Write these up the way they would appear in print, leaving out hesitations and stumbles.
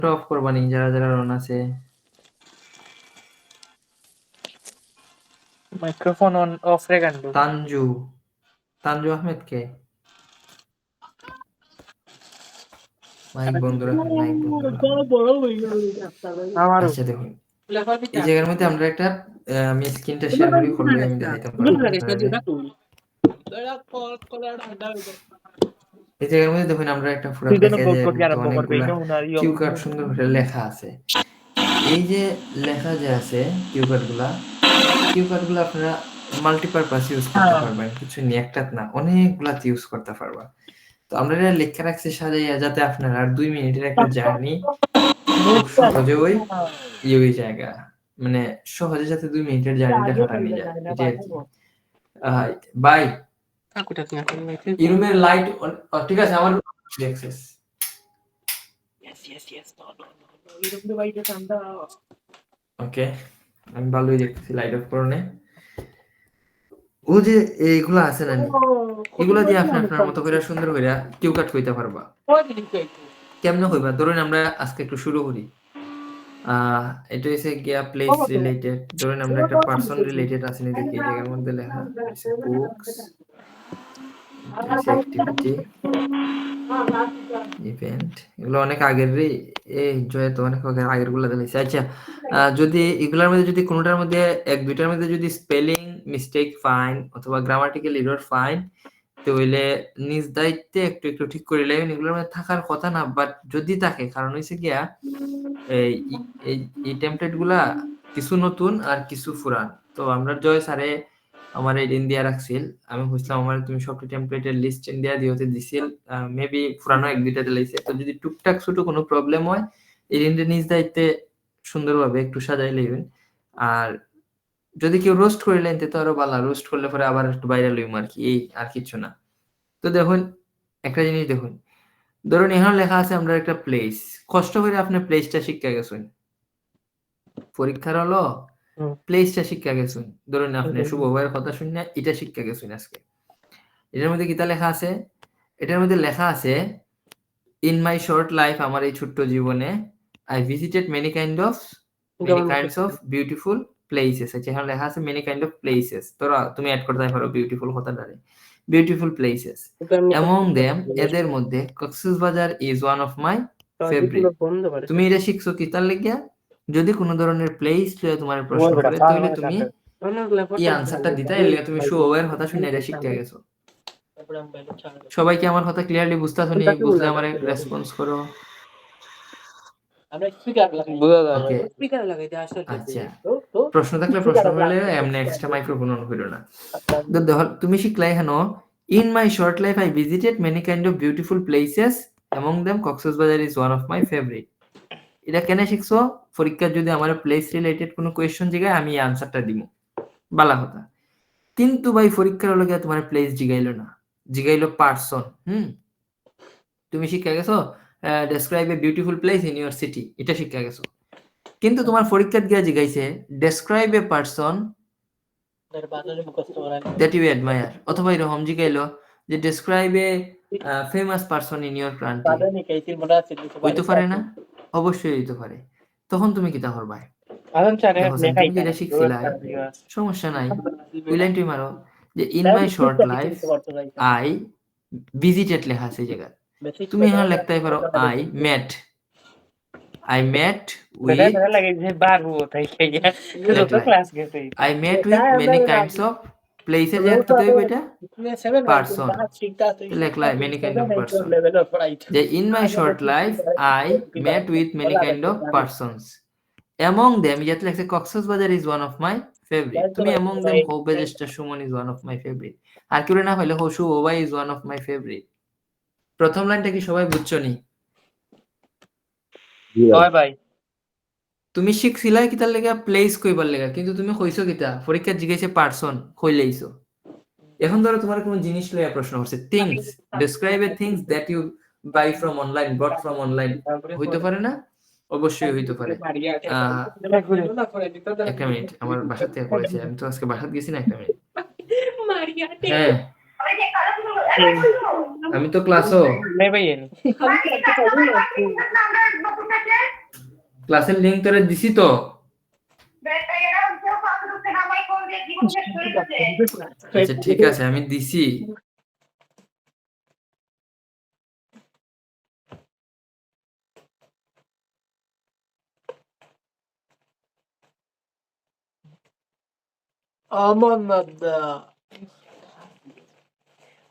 Of করবানি যারা যারা রন আছে। মাইক্রোফোন অন অফ রে গান্ডু তানজু আহমেদ কে মাইক বন্ধ রাখেন, মাইক বন্ধ রাখেন। আমারও আচ্ছা দেখুন, এই জায়গার মধ্যে আমরা একটা আমি স্ক্রিনটা শেয়ার করি, করলে আমি দেখাইতাম পারবো আপনাদের। এই জায়গার মধ্যে দেখুন আমরা একটা পুরো তুই যেন প্যাকেজের কোড মতো আরম্ভ করবে অনেকগুলা এটা উনার কিউ কার্ড সুন্দর করে লেখা আছে। এই যে লেখা যে আছে কিউ কার্ডগুলো আপনারা মাল্টিপারপাস ইউজ করতে পারবেন, কিছু নিয়ে একটা না, অনেকগুলা ইউজ করতে পারবা। তো আমরা এটা লেখা রাখছি সাজাইয়া, যাতে আপনার আর 2 মিনিটের একটা জার্নি খুব সহজে ওই জায়গা, মানে সহজে যাতে 2 মিনিটের জার্নিটা কাটানো যায়, এটাই আর কি। বাই এই রুমের লাইট ঠিক আছে, আমার অ্যাক্সেস ওকে, আমি ভালোই দেখতেছি লাইট অফ করনে। ও যে এইগুলা আছে না, এগুলা দিয়ে আপনি আপনার মতো করে সুন্দর করে কিউ কাট কইতে পারবা। কেমনে কইবা, ধরুন আমরা আজকে একটু শুরু করি। এটা হচ্ছে গিয়া প্লেস রিলেটেড। ধরুন আমরা একটা পারসন রিলেটেড আছে নি, দেখি এই জায়গার মধ্যে লেখা আছে বুকস, এটা হচ্ছে অ্যাক্টিভিটি, ইভেন্ট। এগুলো অনেক আগের রে, এই জয় তো অনেক আগের গুলা দিয়েছে। আচ্ছা, যদি এগুলার মধ্যে যদি কোনোটার মধ্যে এক দুইটার মধ্যে যদি স্পেলিং মিস্টেক ফাইন অথবা গ্রামাটিক্যাল এরর ফাইন, তো হইলে নিজ দায়িত্বে একটু একটু ঠিক করে নেবেন। এগুলোর মধ্যে থাকার কথা না, বাট যদি থাকে, কারণ হইছে গিয়া এই এই টেমপ্লেট গুলা কিছু নতুন আর কিছু পুরান। তো আমরা জয় স্যারে আমার এই ইন্ডিয়া রাখছিল, আমি বুঝলাম আমার তুমি সবটা টেমপ্লেটের লিস্ট ইন্ডিয়া দিয়েতে দিছিল, মেবি পুরানো এক দুইটা দিলাইছে। তো যদি টুকটাক ছোট কোনো প্রবলেম হয়, এই ইন্ডিয়া নিজ দায়িত্বে সুন্দরভাবে একটু সাজাই লইবেন। আর যদি কেউ রোস্ট করে লেন তো আরো ভালো, রোস্ট করলে পরে আবার একটু বাইরে লইম আর কি, এই আর কিছু না। তো দেখুন একটা জিনিস দেখুন, ধরুন এখানে লেখা আছে আমরা একটা প্লেস, কষ্ট করে আপনি প্লেসটা শিক্ষা গেছেন, পরীক্ষার হলো প্লেসটা শিক্ষা গেছেন। ধরুন আপনি শুভ ভাইয়ের কথা শুনে এটা শিক্ষা গেছেন আজকে। এটার মধ্যে কিতা লেখা আছে? এটার মধ্যে লেখা আছে ইন মাই শর্ট লাইফ, আমার এই ছোট্ট জীবনে, I visited many kinds of beautiful places. আচ্ছা, এখানে লেখা আছে মেনি কাইন্ড অফ প্লেসেস, তোরা তুমি অ্যাড করতে পারো beautiful কথাটারে, beautiful places among them, এদের মধ্যে Cox's Bazar is one of my favourite. তুমি এটা শিখছো কি তার লাগিয়া? যদি কোনো ধরনের প্লেস তোমার প্রশ্ন করে, তাহলে তুমি এই আনসারটা দিতে, এর লাগি তুমি শুভের কথা শুনে এটা শিখতে গেছো। সবাই কি আমার কথা ক্লিয়ারলি বুঝতাছো নি? বুঝলে আমারে রেসপন্স করো। আচ্ছা, প্রশ্ন থাকলে প্রশ্ন করলে এমনি এক্সট্রা মাইক্রোফোন অন করো না। তো দেখো তুমি শিখলাই হেন, in my short life I visited many kind of beautiful places among them Cox's Bazar is one of my favourite. এটা কেন শিখছো? পরীক্ষা যদি আমার প্লেস রিলেটেড কোনো কোয়েশ্চন জিগায়, আমি এই আনসারটা দিব, বালা কথা। কিন্তু ভাই পরীক্ষার হলো গিয়া তোমার প্লেস জিগাইলো না, জিগাইলো পারসন। তুমি শিক্ষা গেছো describe a beautiful place in your city, এটা শিক্ষা গেছো। কিন্তু তোমার পরীক্ষাত গিয়া জিগাইছে describe a person that you admire, অথবা এরকম জিগাইলো যে describe a famous person in your country. হইতে পারে না? অবশ্যই হইতে পারে। তখন তুমি কিতা করবা? দেখো তুমি যেটা শিখছিলা, সমস্যা নাই, ওই লাইনটি মারো যে in my short life I visited, লেখা আছে এই জায়গায়। তুমি এখানে লিখতে পারো I met with I met with many kinds of places, এর কি তৈরি এটা person, লেখলাই many kind of person, যে in my short life I met with many kind of persons among them, যেটা লেখছে Cox's Bazar is one of my favorite, তুমি among them হোবে যেটা Suman is one of my favorite, আর কেউ না হইলে হসু ওবাই is one of my favorite। প্রথম লাইনটা কি সবাই বুঝছো নি? ভাই তুমি শিখছিলা কি তার লেগা প্লেস কইবার লেগা, কিন্তু তুমি কইছো কিতা পরীক্ষা জিজ্ঞাসা পারসন কইলেইছো। এখন ধরো তোমার কোন জিনিস লইয়া প্রশ্ন করছে, things, describe a things that you buy from online, bought from online, হইতে পারে না? অবশ্যই হইতে পারে। একটা মিনিট, আমার বাসা থেকে করেছে, আমি তো আজকে বাসাত গেছি না, একটা মিনিট। হ্যাঁ আমি তো ক্লাসও नहीं भाई ये नहीं ক্লাসের লিংক তোরে দিছি তো। আচ্ছা ঠিক আছে আমি দিছি।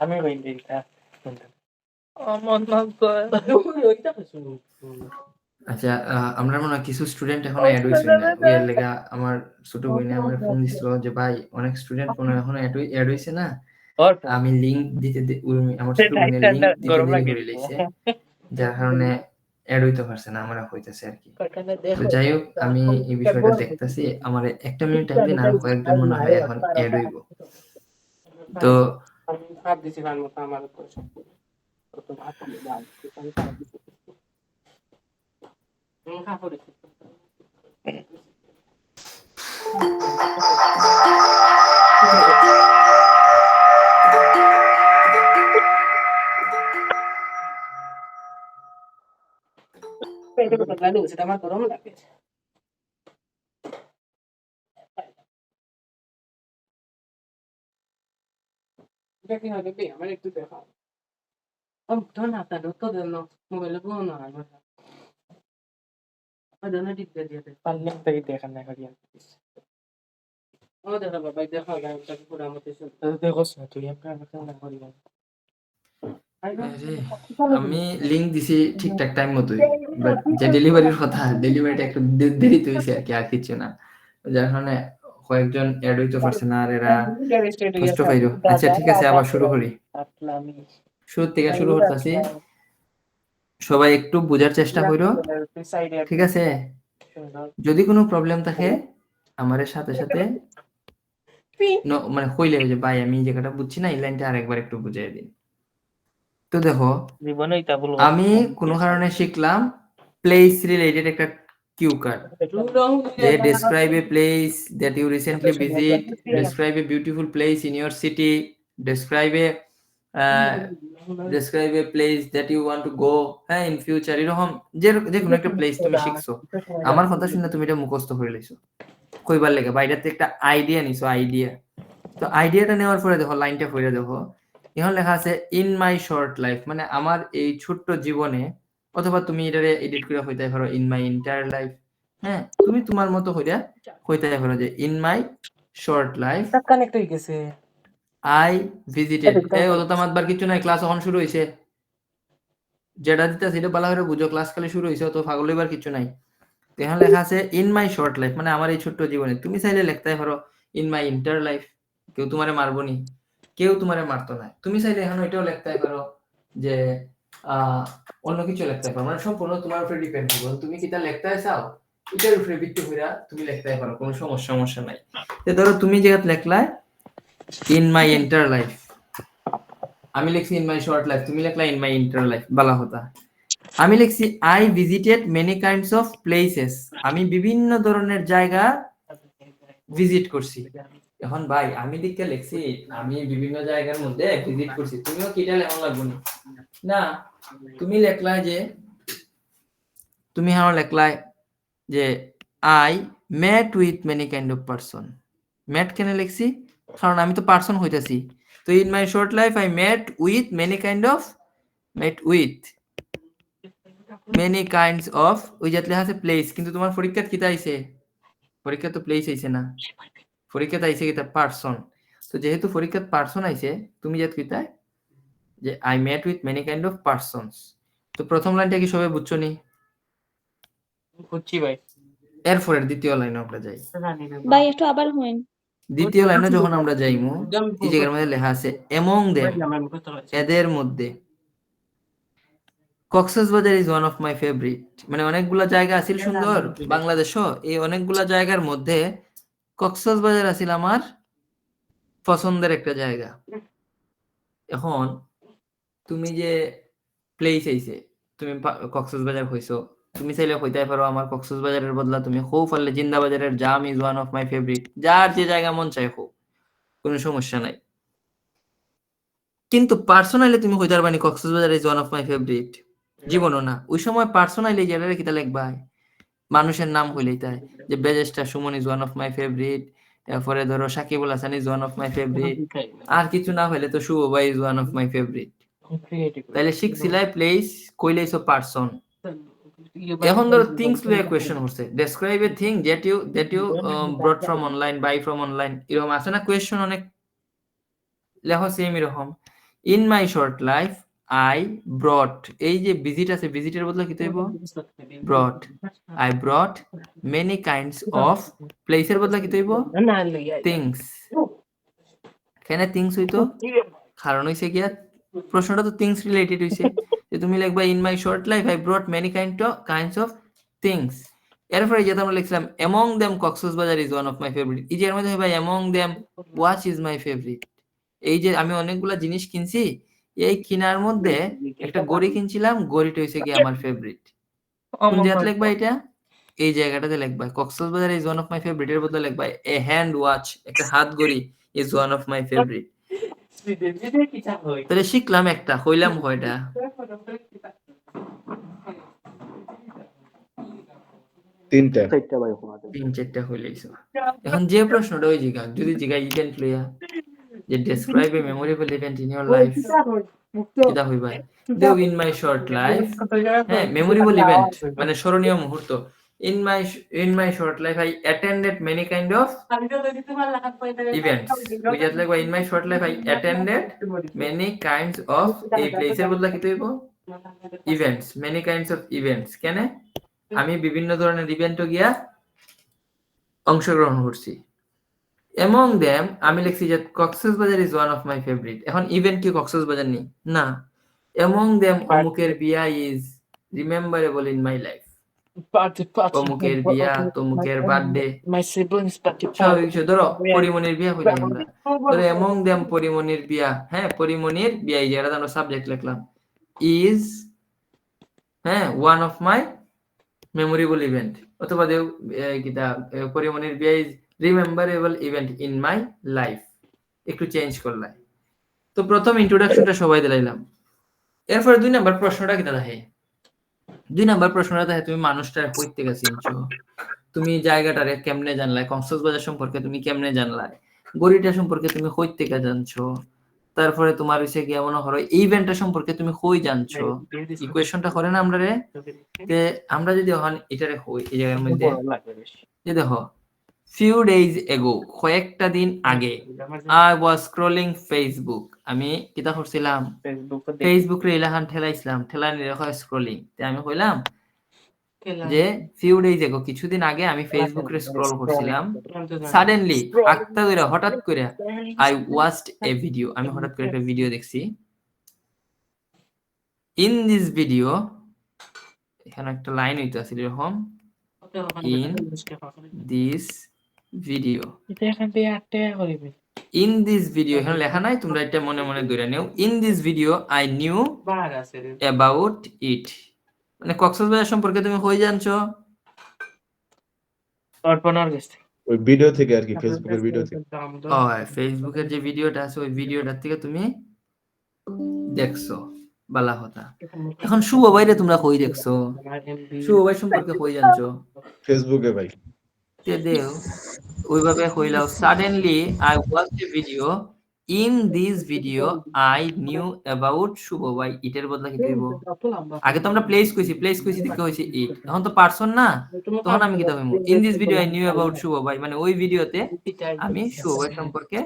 আমি ভাই এটা আমার না আচ্ছা আমরা মনে হয় কিছু স্টুডেন্ট এখনো অ্যাড হইছে না, ওই এর লেগা আমার ছোট বোনে আমার ফোন দিছিল যে ভাই অনেক স্টুডেন্ট মনে হয় এখনো অ্যাড হইছে না, और আমি লিংক দিতে আমার ছোট टाइट বোনের লিংক अंदर দিতে गरम দেরি लगे করে লইছে, যার কারণে অ্যাড হইতে পারছে না, আমরা হইতেছে আর কি। তো যাই হোক আমি এই বিষয়টা দেখতেছি, আমার একটা মিনিট টাইম দিন, আর কয়েকজন মনে হয় এখন অ্যাড হইব। তো हाथ दिसी खान मत हमारे को तो तुम हाथ में डाल के हम खा दिसी हम खा पड़े पेट को पतला दो से तमा गरम लगे देखिए ना बेबी हमारे एक तो देखा हम तो ना था तो देना मोबाइल को ना है दोनों टिप दे दिए थे पल्ले तक देखा ना करिए ओ देखा बाबा देखा गाइस तक पूरा मत से तो देखो सो तो ये का ना करिए আরে, আমি লিংক দিছি ঠিকঠাক টাইম মতোই, বাট যে ডেলিভারির কথা, ডেলিভারিটা একটু দেরিতে হয়েছে আর কি, আর কিছু না, যার কারণে কয়েকজন অ্যাড হইতে পারছে না, আর এরা কষ্ট পাইলো। আচ্ছা ঠিক আছে আবার শুরু করি, শুরু থেকে শুরু করতেছি। সবাই একটু বোঝার চেষ্টা করো, ঠিক আছে? যদি কোনো প্রবলেম থাকে আমার সাথে সাথে মানে কইলে যে ভাই আমি এই জায়গাটা বুঝছি না, এই লাইনটা আরেকবার একটু বুঝিয়ে দিন। তো দেখো আমি কোনো কারণে শিখলাম প্লেস রিলেটেড একটা কিউ কার্ড, যে describe a place that you recently visit, describe a beautiful place in your city, describe a place that you want to go হ্যাঁ in future, এরকম যে কোনো একটা প্লেস তুমি শিখছো, আমার কথা শুনে তুমি এটা মুখস্থ করে লইছো কইবার লেগে, বাইরেতে একটা আইডিয়া নিছো, আইডিয়া। তো আইডিয়াটা নেওয়ার পরে দেখো লাইনটা পড়ে দেখো, এখন লেখা আছে ইন মাই শর্ট লাইফ, মানে আমার এই ছোট্ট জীবনে, অথবা তুমি এটারে এডিট করে হইতে পারো ইন মাই এন্টায়ার লাইফ, হ্যাঁ তুমি তোমার মতো হইয়া হইতে পারো যে in my short life connect হয়ে গেছে আই ভিজিটেড, এই অত মাতবার কিছু নাই, ক্লাস এখন শুরু হইছে, যেটা দিতে সেটা ভালো করে বুঝো, ক্লাস খালি শুরু হইছে, তো পাগল হইবার কিছু নাই। তো এখানে লেখা আছে ইন মাই শর্ট লাইফ, মানে আমার এই ছোট্ট জীবনে, তুমি চাইলে লিখতে পারো ইন মাই ইন্টার লাইফ, কেউ তোমারে মারবো নি, কেউ তোমারে মারতো না, তুমি চাইলে এখন এটাও লিখতে পারো যে অন্য কিছু লিখতে পারো, মানে সম্পূর্ণ তোমার উপরে ডিপেন্ড করবে, তুমি কিটা লিখতে চাও এটার উপরে ভিত্তি করে তুমি লিখতে পারো, কোনো সমস্যা নাই। তো ধরো তুমি যেটা লিখলা ইন মাই ইন্টার লাইফ, আমি লিখছি ইন মাই শর্ট লাইফ, তুমি লিখলা ইন মাই ইন্টার লাইফ, ভালো কথা। আমি লিখছি I visited many kinds of places, আমি বিভিন্ন ধরনের জায়গা ভিজিট করছি। এখন ভাই আমি দিকে লিখছি আমি বিভিন্ন জায়গার মধ্যে ভিজিট করছি, তুমিও কিটা লেখা লাগবে না, তুমি লেখলা যে তুমি হাও লেখলা যে I met with many kind of person, met কেন লিখছি কারণ আমি তো পারসন হইতাছি, তো in my short life I met with many kinds of ওই জাত লেখা আছে প্লেস, কিন্তু তোমার পরীক্ষাত কিতা আইছে, পরীক্ষা তো প্লেস আইছে না, পরীক্ষাত আইছে কিতা পারসন। তো যেহেতু পরীক্ষাত পারসন আইছে, তুমি জাত কিতা যে I met with many kind of persons. তো প্রথম লাইনটা কি সবাই বুঝছো নি? বুঝছি ভাই, এরপরের দ্বিতীয় লাইনে আমরা যাই। ভাই একটু আবার হইন। দ্বিতীয় লাইনে যখন আমরা যাইমু, এই জায়গার মধ্যে লেখা আছে এমং দেম, এদের মধ্যে Cox's Bazar is one of my favourite, মানে অনেকগুলা জায়গা আছিল সুন্দর বাংলাদেশও, এই অনেকগুলা জায়গার মধ্যে কক্সবাজার আছিল আমার পছন্দের একটা জায়গা। এখন তুমি যে প্লেস আইছে, তুমি কক্সবাজার হইছো, তুমি চাইলে হইতে পারো আমার কক্সবাজারের বদলা তুমি হো পারলে জিন্দাবাজারের জাম is one of my favourite, যার যে জায়গা মন চায় হোক, কোনো সমস্যা নাই। কিন্তু পার্সোনালি তুমি কইতে পারবানি Cox's Bazar is one of my favourite, জীবনও না। ওই সময় পার্সোনালি যেটা কিতা লিখবা, মানুষের নাম হইলেই তাই, যে বেজেস্টা Suman is one of my favourite, এরপরে ধরো Sakibul Hasan is one of my favourite, আর কিছু না হইলে তো শুভ ভাই is one of my favourite. তাইলে শিখছিলাই প্লেস, কইলেইছো পারসন। এখন ধরো থিংস লয়ে কোয়েশ্চেন হচ্ছে, describe a thing that you brought from online, buy from online, এরকম আছে না কোয়েশ্চেন অনেক, লেখো সেম এরকম। In my short life I brought, এই যে ভিজিট আছে, ভিজিটের বদলে কি হইব brought. I brought many kinds of, প্লেসের বদলে কি হইব থিংস। কেন থিংস হইতো, কারণ হইছে গিয়া প্রশ্নটা তো থিংস রিলেটেড হইছে, যে তুমি লিখবা in my short life I brought many kinds of things. এরপরে যেটা আমরা লিখলাম among them Cox's Bazar is one of my favourite, এই যে এর মধ্যে হইবা among them watch is my favourite. এই যে আমি অনেকগুলা জিনিস কিনছি, এই কিনার মধ্যে একটা গড়ি কিনছিলাম, গড়িটা হইছে কি আমার ফেভারিট। কোন জায়গাতে লিখবা এটা, এই জায়গাটাতে লিখবা Cox's Bazar is one of my favourite, এর বদলে লিখবা এ হ্যান্ড ওয়াচ, একটা হাত ঘড়ি is one of my favourite. তাহলে শিখলাম একটা, হইলাম কয়টা, তিনটা। তিন চারটা হইলেইছো। এখন যে প্রশ্নটা ওই জিগা, যদি জিগা ইভেন্ট লইয়া, যে describe a memorable event in your life, কিটা হইবা, দেও ইন মাই শর্ট লাইফ, হ্যাঁ মেমোরেবল ইভেন্ট মানে স্মরণীয় মুহূর্ত। in my short life I attended many kind of events, we just like in my short life I attended many kinds of, এই প্লেসের বদলে কি হইব events, many kinds of events। কেন, আমি বিভিন্ন ধরনের ইভেন্টে গিয়া অংশগ্রহণ করছি। among them আমি লিখছি যে Cox's Bazar is one of my favourite. এখন ইভেন্ট কি কক্সবাজার নেই না, among them অমুকের বিয়া ইজ রিমেম্বারেবল ইন মাই লাইফ, অমুকের বিয়া, তমুকের বার্থডে, সব কিছু। ধরো পরিমনির বিয়া হইলাম আমরা, ধরো among them পরিমনির বিয়া, হ্যাঁ পরিমনির বিয়া, এই জায়গাটা আমরা সাবজেক্ট লিখলাম ইজ, হ্যাঁ one of my memorable event, অথবা দেও কিতা পরিমনির বিয়া is rememberable event in my life, একটু চেঞ্জ করলাই। তো প্রথম ইন্ট্রোডাকশনটা সবাই দিলাইলাম। এরপরে 2 নাম্বার প্রশ্নটা কিতা দেখে, 2 নাম্বার প্রশ্নটা দেখে তুমি মানুষটার কই থেকে চিনছো, তুমি জায়গাটারে কেমনে জানলাই, কক্সবাজার সম্পর্কে তুমি কেমনে জানলাই, গড়িটা সম্পর্কে তুমি কই থেকে জানছো, তারপরে তোমার হইছে কি মনে করো ইভেন্টটা সম্পর্কে তুমি কই জানছো, ইকুয়েশনটা করে না আমরা রে। তে আমরা যদি এখন এটারে হই এই জায়গার মধ্যে, যে দেখো few days ago, কয়েকটা দিন আগে, I was scrolling Facebook, আমি কিতা করছিলাম ফেসবুক রে ইলাহান ঠেলাইছিলাম, ঠেলা নিয়ে হয় স্ক্রলিং। তে আমি কইলাম যে few days ago, কিছুদিন আগে আমি ফেসবুক রে স্ক্রল করছিলাম, সাডেনলি আক্তা কইরা হঠাৎ কইরা I watched a video, আমি হঠাৎ করে একটা ভিডিও দেখছি। in this video, এখানে একটা লাইন হইতো আছে এরকম, in this video, in this video, এখানে লেখা নাই, তোমরা এটা মনে মনে ধরে নিও। in this video I knew about it, মানে কক্সবাজার সম্পর্কে তুমি কই জানছো, ওই ভিডিও থেকে আর কি, ফেসবুকের ভিডিও থেকে। ফেসবুকের যে ভিডিওটা আছে ওই ভিডিওটার থেকে তুমি দেখছো, বালা কথা। এখন শুভ ভাইরে তোমরা কই দেখছো, শুভ ভাই সম্পর্কে কই জানছো, ফেসবুকে ভাই। তে দেও ওইভাবে কইলাও suddenly I watched a video, in this video I knew about Shuvo ভাই, ইটের বদলে কি দেব, আগে তো আমরা প্লেস কইছি দিকে হইছে ইট, এখন তো পারসন না, তখন আমি কি দেব in this video I knew about Shuvo ভাই, মানে ওই ভিডিওতে আমি শুভ ভাই সম্পর্কে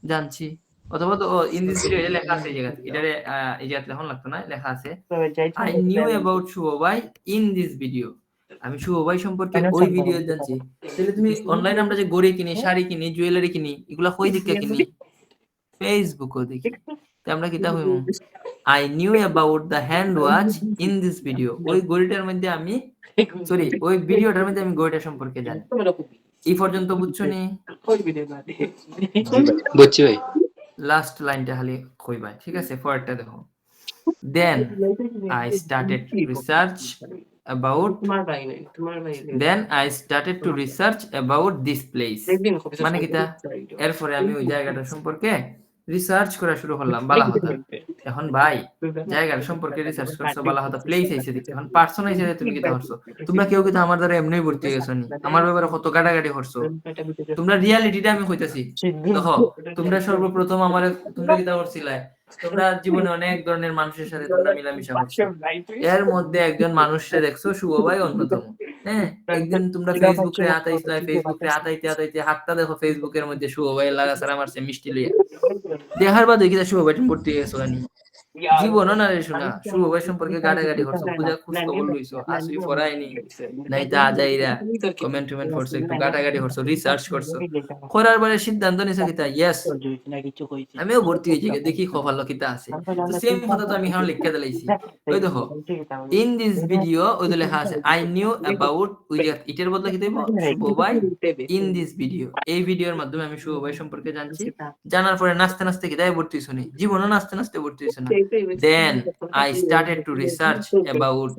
জানছি। অথবা তো ইন দিস ভিডিও এটা লেখা আছে এই জায়গাতে, এটারে এই জায়গাতে এখন লাগতো না, লেখা আছে আই নিউ অ্যাবাউট শুভ ভাই ইন দিস ভিডিও, আমি শুভ ভাই সম্পর্কে ওই ভিডিও জানছি। তাহলে তুমি অনলাইনে আমরা যে গড়ি কিনি, শাড়ি কিনি, জুয়েলারি কিনি, এগুলা কই দিকে কিনি, ফেসবুকও দেখি। তাই আমরা কিতা হইমু, I knew about the hand watch in this video, ওই গড়িটার মধ্যে আমি সরি ওই ভিডিওটার মধ্যে আমি গড়িটা সম্পর্কে জানি। এই পর্যন্ত বুঝছো নি? বুঝছি ভাই। লাস্ট লাইনটা খালি কইবা, ঠিক আছে? পরেরটা দেখো, দেন I started to research about this place, মানে কিটা, এরপরে আমি ওই জায়গাটা সম্পর্কে রিসার্চ করা শুরু করলাম বালা কথা। এখন ভাই জায়গার সম্পর্কে রিসার্চ করছো বালা কথা, প্লেস আইছে দেখতে, এখন পার্সন আইছে তুমি কিতা করছো? তোমরা কেউ কিন্তু আমার দ্বারা এমনি ভর্তি হয়ে গেছো নি, আমার ব্যাপারে কত গাটাগাটি করছো। তোমরা রিয়ালিটিটা আমি কইতাছি। দেখো তোমরা সর্বপ্রথম আমার তোমরা কিতা করছিলে, তোমরা জীবনে অনেক ধরনের মানুষের সাথে তোমরা মিলামিশা করছো, এর মধ্যে একজন মানুষকে দেখছো শুভ ভাই অন্যতম। হ্যাঁ, একদিন তোমরা ফেসবুকে আতাইছো, ফেসবুকে আতাইতে হাতটা দেখো ফেসবুকের মধ্যে শুভ ভাই লাগা সারা মারছে মিষ্টি লইয়া, দেখার বাদে কিতা শুভ ভাই ভর্তি হয়ে গেছো আনি জীবনও না রে শোনা, শুভ ভাই সম্পর্কে গাটাগাটি করছো, পূজা খোঁজ খবর লইছো, আসি ফরাইনি নাই তা আজাইরা কমেন্ট টমেন্ট করছো, একটু গাটাগাটি করছো, রিসার্চ করছো, করার পরে সিদ্ধান্ত নিছো কিতা ইয়েস আমিও ভর্তি হয়েছি, দেখি খবর কিতা আছে। তো সেম কথা তো আমি এখন লিখে দিলাইছি। ওই দেখো ইন দিস ভিডিও ওই যে লেখা আছে আই নিউ অ্যাবাউট, ওই যে ইটের বদলে কি দেব শুভ ভাই ইন দিস ভিডিও, এই ভিডিওর মাধ্যমে আমি শুভ ভাই সম্পর্কে জানছি, জানার পরে নাচতে নাচতে কি তাই ভর্তি হইছো নি, জীবনও নাচতে নাচতে ভর্তি হইছো না। Then I started to research about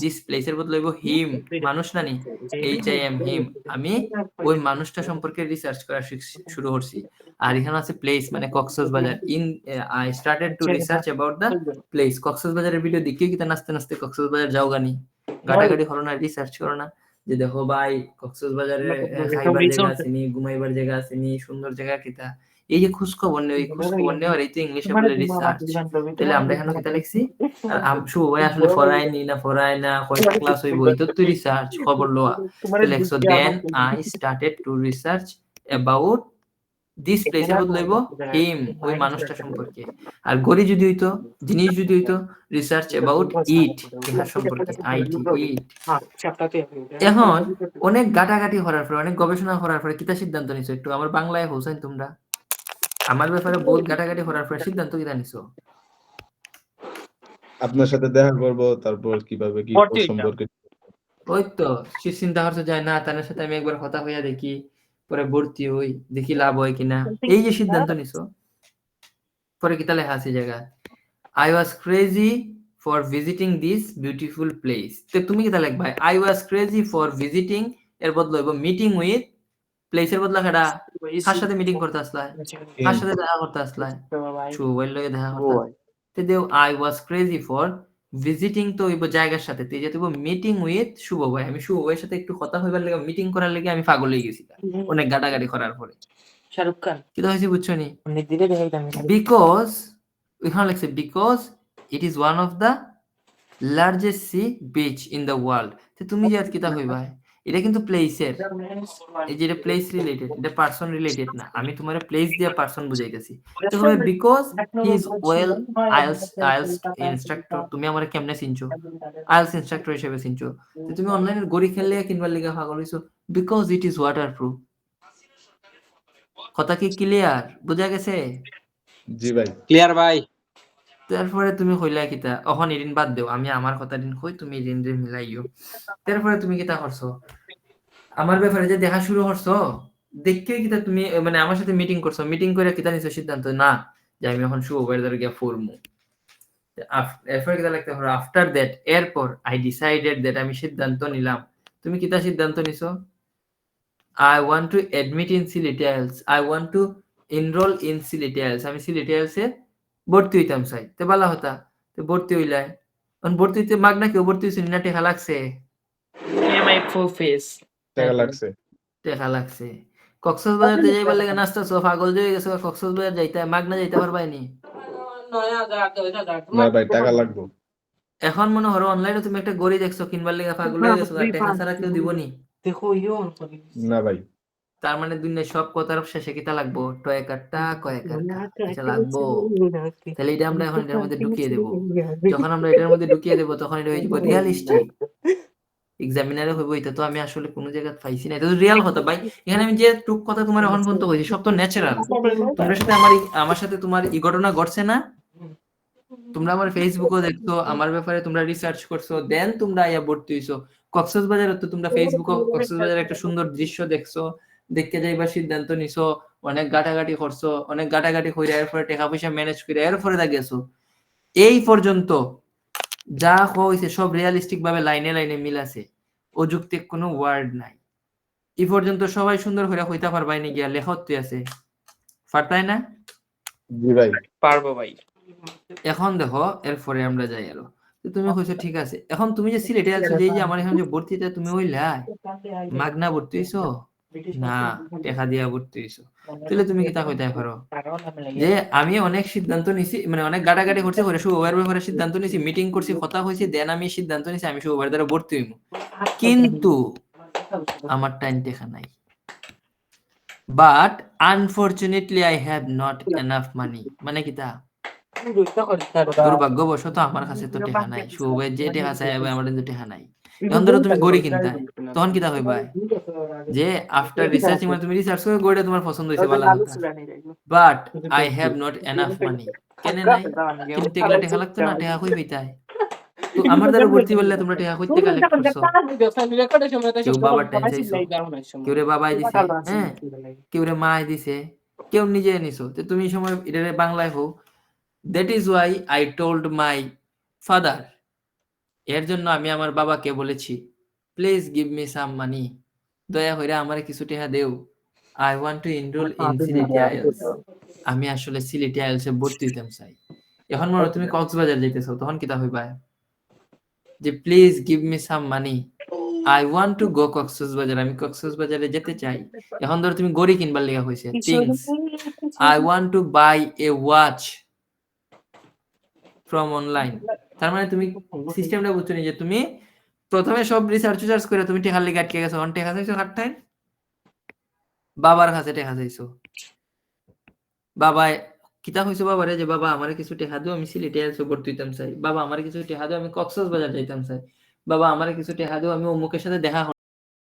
this প্লেসের বদলে হইব হিম, মানুষ না নি, HIM হিম, আমি ওই মানুষটা সম্পর্কে রিসার্চ করা শুরু করছি। আর এখানে আছে প্লেস মানে Cox's Bazar, in I started to research about the place, কক্সবাজারের ভিডিও দেখে কি নাচতে নাচতে কক্সবাজার যাও গানি, গাটাগাটি করো না, রিসার্চ করো না যে দেখো ভাই কক্সবাজারে খাইবার জায়গা আছে নি, ঘুমাইবার জায়গা আছে নি, সুন্দর জায়গা কিতা, এই যে খোঁজ খবর নেই, ওই খোঁজ খবর নেওয়ার এই তো ইংলিশে বলে রিসার্চ। তাহলে আমরা এখানে কিতা লিখছি, আর শুভ ভাই আসলে ফরাইনি না ফরাই না কয়টা ক্লাস হইব, এই তো রিসার্চ খবর লওয়া। তাহলে লিখছো then I started to research about this প্লেসের বদলে হইব হিম, ওই মানুষটা সম্পর্কে। আর গড়ি যদি হইতো, জিনিস যদি হইতো রিসার্চ অ্যাবাউট ইট, ইহার সম্পর্কে আইটি ইট। এখন অনেক গাটাগাটি করার পরে, অনেক গবেষণা করার পরে কিতা সিদ্ধান্ত নিছো, একটু আমার বাংলায় হোসেন তোমরা আমার ব্যাপারে বহুত গাটাগাটি করার পরে সিদ্ধান্ত কিতা নিছো? আপনার সাথে দেখা করব, তারপর কিভাবে কি সম্পর্কে ওই তো সে চিন্তা করতে যায় না, তার সাথে আমি একবার কথা হইয়া দেখি, পরে ভর্তি হই, দেখি লাভ হয় কিনা, এই যে সিদ্ধান্ত নিছো। পরে কিতা লেখা আছে জায়গা I was crazy for visiting this beautiful place, তো তুমি কিতা লিখবা I was crazy for visiting এর বদলে হইব মিটিং উইথ, প্লেসের বদলা কেডা, কার সাথে মিটিং করতে আসলা, কার সাথে দেখা করতে আসলা, শুভের লগে দেখা করতে। তো দেও I was crazy for visiting তো হইব জায়গার সাথে, তো যেতে মিটিং উইথ শুভ ভাই, আমি শুভ ভাইয়ের সাথে একটু কথা হইবার লাগে, মিটিং করার লাগে আমি পাগল হয়ে গেছি অনেক গাটাগাটি করার পরে। শাহরুখ খান কিতা হইছে বুঝছো নি, অনেক দিলে দেখাইতাম বিকজ এখানে লিখছে because it is one of the largest sea beach in the world. তো তুমি যে কিতা হইবা, এটা কিন্তু প্লেসের, এই যে প্লেস রিলেটেড, এটা পারসন রিলেটেড না, আমি তোমার প্লেস দিয়ে পারসন বুঝাইতেছি। তো হবে because he is well IELTS instructor, তুমি আমারে কেমনে চিনছো, আইএলস ইনস্ট্রাক্টর হিসেবে চিনছো। তো তুমি অনলাইনে গড়ি খেললে কিনবার লিগা পাগল হইছো, বিকজ ইট ইজ ওয়াটারপ্রুফ। কথা কি ক্লিয়ার, বুঝা গেছে? জি ভাই ক্লিয়ার ভাই। তারপরে তুমি কইলা কিতা, এখন ইরিন বাদ দেও, আমি আমার কথা দিন কই, তুমি ইরিন রে মিলাইও। তারপরে তুমি কিতা করছো, আমার ব্যাপারে যে দেখা শুরু করছো, দেখকে কিতা তুমি মানে আমার সাথে মিটিং করছো, মিটিং করে কিতা নিছো সিদ্ধান্ত না যে আমি এখন শুভ ভাইয়ের গিয়া ফরমু। এরপরে কিতা লাগতে হবে আফটার দ্যাট, এরপর আই ডিসাইডেড দ্যাট, আমি সিদ্ধান্ত নিলাম। তুমি কিতা সিদ্ধান্ত নিছো, I want to admit in Syletials, I want to enrol in Syletials, আমি সিলেটিয়ালসে ভর্তি হইতাম চাই। তো বালা হতা, তো ভর্তি হইলাই, এখন ভর্তি হইতে মাগনা কেউ ভর্তি হইছে না, টেকা লাগছে, মাই ফুল ফেস টাকা লাগছে টেকা লাগছে। কক্সবাজার যাইবার লাগে নাচতাছো, পাগল হয়ে গেছো, কক্সবাজার যাইতে মাগনা যাইতে পারবাই নি। না ভাই টাকা লাগবে এখন মনে হলো অনলাইনে তুমি একটা গড়ি দেখছো কিনবার লাগে পাগল হয়ে গেছো, আর টাকা ছাড়া কেউ দিবনি। দেখো ইয়ন না ভাই তার মানে দুনিয়ায় সব কথার শেষে কিতা লাগবো, টয়কারটা কয়েকারটা এটা লাগবো। তাহলে এটা আমরা এখন এটার মধ্যে ঢুকিয়ে দেবো, যখন আমরা এটার মধ্যে ঢুকিয়ে দেবো তখন এটা হয়ে যাবে রিয়ালিস্টিক। এক্সামিনারে হইব, এটা তো আমি আসলে কোনো জায়গায় পাইছি না, এটা তো রিয়াল কথা ভাই। এখানে আমি যে টুক কথা তোমার এখন পর্যন্ত কইছি সব তো ন্যাচারাল। তোমার সাথে আমার সাথে তোমার এই ঘটনা ঘটছে না, তোমরা আমার ফেসবুকও দেখছো, আমার ব্যাপারে তোমরা রিসার্চ করছো, দেন তোমরা আইয়া ভর্তি হইছো। কক্সবাজারে তো তোমরা ফেসবুকও কক্সবাজারের একটা সুন্দর দৃশ্য দেখছো, দেখতে যাইবার সিদ্ধান্ত নিছো, অনেক গাটাগাটি করছো, অনেক গাটাগাটি কইরা এরপরে টাকা পয়সা ম্যানেজ করে এরপরে দা গেছো। এই পর্যন্ত যা হইছে সব রিয়ালিস্টিক ভাবে লাইনে লাইনে মিল আছে, অযৌক্তিক কোনো ওয়ার্ড নাই। এই পর্যন্ত সবাই সুন্দর করে কইতা পারবাই নি গিয়া লেখতে আছে, পারতাই না? জি ভাই। পারবো ভাই। এখন দেখো এরপরে আমরা যাই আরো। তো তুমি কইছো ঠিক আছে। এখন তুমি যে সিলেটে আইছো যে আমার এখন যে ভর্তিটা তুমি হইলাই মাগনা ভর্তি হইছো? না, টাকা দিয়া ভর্তি হইছো। তাহলে তুমি কিতা কইতে পারো? যে আমি অনেক সিদ্ধান্ত নিছি মানে অনেক গাটাগাটি করছি করে শুভবার ব্যাপারে সিদ্ধান্ত নিছি, মিটিং করছি, কথা কইছি, দেন আমি সিদ্ধান্ত নিছি আমি শুভবার দ্বারা ভর্তি হইমু। কিন্তু আমার টাইম টাকা নাই। But unfortunately I have not enough money. মানে কিতা? দুর্ভাগ্যবশত আমার কাছে তো টাকা নাই। শুভবার যে টাকা চাই আমার কিন্তু টাকা নাই। এখন ধরো তুমি গড়ি কিনতা, তখন কিতা কইবা? যে আফটার রিসার্চিং মানে তুমি রিসার্চ করে গড়িটা তোমার পছন্দ হইছে ভালো কথা। But I have not enough money. কেন নাই? কিনতে গেলে টাকা লাগতো না, টাকা কই পাইতাই? তো আমার দ্বারা ভর্তি বললে তোমরা টাকা কইতে কালেক্ট করছো? কেউ বাবার টাইম চাইছো, কেউ রে বাবাই দিছে, হ্যাঁ? কেউ রে মাই দিছে, কেউ নিজে নিছো। তো তুমি এই সময় এটারে বাংলায় হও। That is why I told my father. এর জন্য আমি আমার বাবাকে বলেছি, প্লিজ গিভ মি সাম মানি। দয়া করে আমারে কিছু টাকা দেও। I want to enroll in Sylheti IELTS. আমি আসলে সিলেটি আইএলস এ ভর্তি হইতাম চাই। এখন মনে তুমি কক্সবাজার যাইতেছো, তখন কিতা হইবা? যে please give me some money. I want to go Cox's Bazar. আমি কক্সবাজারে যেতে চাই। এখন ধরো তুমি গড়ি কিনবার লিগা হইছে। Things. I want to buy a watch from online. তার মানে তুমি সিস্টেমটা বুঝছো নি যে তুমি প্রথমে সব রিসার্চ করে তুমি টাকার লিগে আটকে গেছো। অন টাকা চাইছো কাটটাই বাবার কাছে টাকা চাইছো। বাবা কিতা কইছো বাবারে যে বাবা আমারে কিছু টাকা দাও আমি সিলেটে আইছো ভর্তি হইতাম চাই। বাবা আমারে কিছু টাকা দাও আমি কক্সবাজার যাইতাম চাই। বাবা আমারে কিছু টাকা দাও আমি অমুকের সাথে দেখা